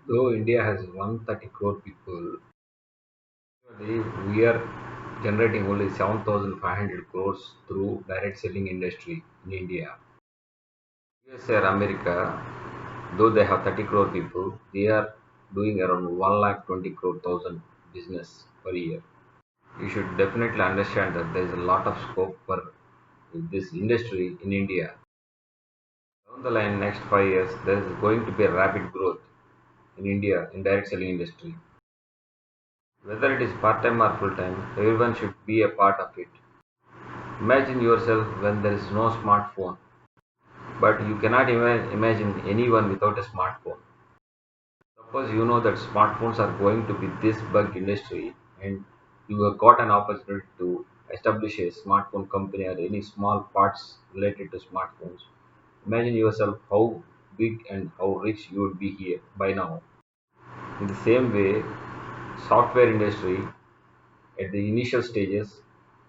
Though India has 130 crore people, actually we are generating only 7,500 crores through direct selling industry in India. USA or America, though they have 30 crore people, they are doing around 1 lakh 20 crore thousand business per year. You should definitely understand that there is a lot of scope for this industry in India. Down the line, next 5 years, there is going to be a rapid growth in India in direct selling industry. Whether it is part time or full time, everyone should be a part of it. Imagine yourself when there is no smartphone, but you cannot even imagine anyone without a smartphone. Suppose you know that smartphones are going to be this big industry and you have got an opportunity to establish a smartphone company or any small parts related to smartphones. Imagine yourself how big and how rich you would be here by now. In the same way, software industry at the initial stages,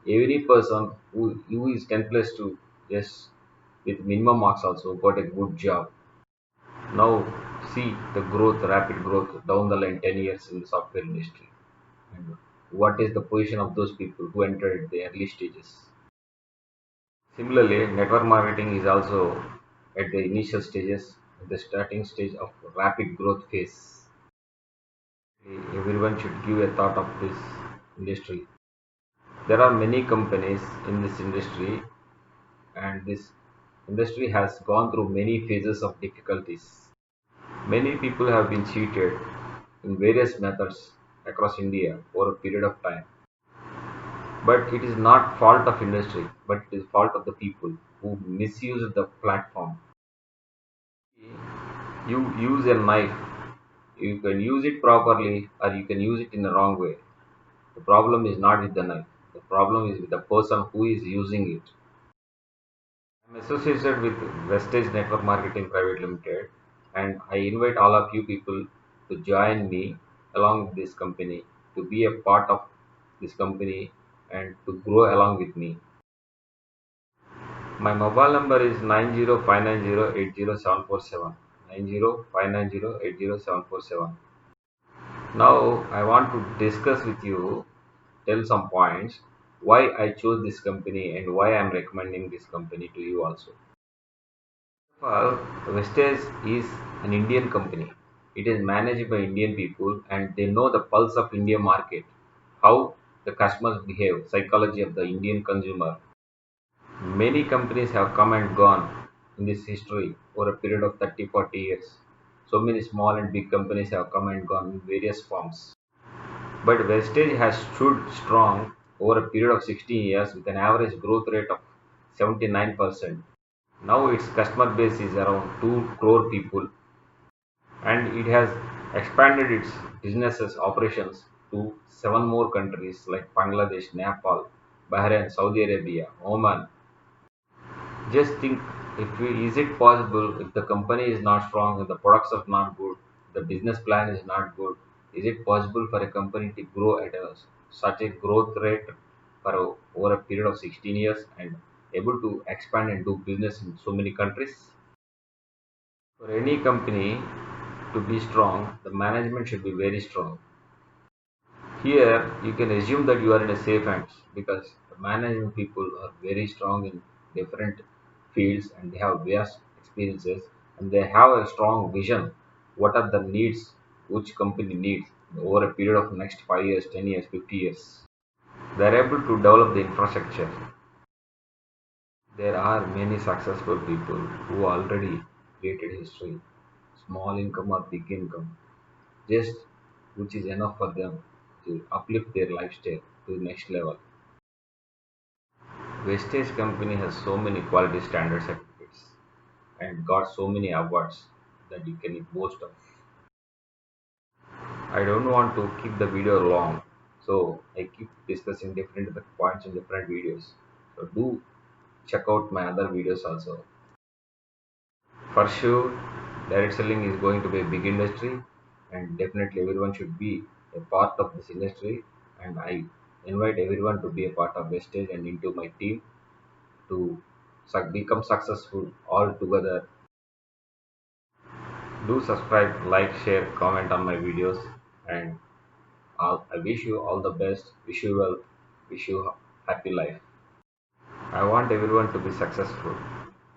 every person who is 10 plus 2 just with minimum marks also got a good job. Now see the growth, rapid growth down the line 10 years in the software industry. And what is the position of those people who entered at the early stages? Similarly, network marketing is also at the initial stages, at the starting stage of rapid growth phase. Everyone should give a thought of this industry. There are many companies in this industry, and this industry has gone through many phases of difficulties. Many people have been cheated in various methods across India for a period of time. But it is not fault of industry, but it is fault of the people who misuse the platform. You use a knife, you can use it properly or you can use it in the wrong way. The problem is not with the knife. The problem is with the person who is using it. I'm associated with Vestage Network Marketing Private Limited, and I invite all of you people to join me along with this company, to be a part of this company and to grow along with me. My mobile number is 9059080747. 9059080747. Now I want to discuss with you, tell some points why I chose this company and why I am recommending this company to you also. First of all, Vestage is an Indian company. It is managed by Indian people and they know the pulse of Indian market, how the customers behave, psychology of the Indian consumer. Many companies have come and gone in this history over a period of 30, 40 years. So many small and big companies have come and gone in various forms. But Vestige has stood strong over a period of 16 years with an average growth rate of 79%. Now its customer base is around 2 crore people and it has expanded its businesses operations to 7 more countries like Bangladesh, Nepal, Bahrain, Saudi Arabia, Oman. Just think, is it possible if the company is not strong, if the products are not good, the business plan is not good, is it possible for a company to grow at such a growth rate for over a period of 16 years and able to expand and do business in so many countries? For any company to be strong, the management should be very strong. Here, you can assume that you are in a safe hands because the management people are very strong in different fields and they have vast experiences and they have a strong vision. What are the needs which company needs over a period of next 5 years, 10 years, 50 years? They are able to develop the infrastructure. There are many successful people who already created history, small income or big income, just which is enough for them to uplift their lifestyle to the next level. Vestige company has so many quality standard certificates and got so many awards that you can boast of. I don't want to keep the video long, so I keep discussing different points in different videos. So do check out my other videos also. For sure, direct selling is going to be a big industry, and definitely everyone should be a part of this industry. And I invite everyone to be a part of Vestige and into my team to become successful all together. Do subscribe, like, share, comment on my videos, and I wish you all the best. Wish you well. Wish you happy life. I want everyone to be successful.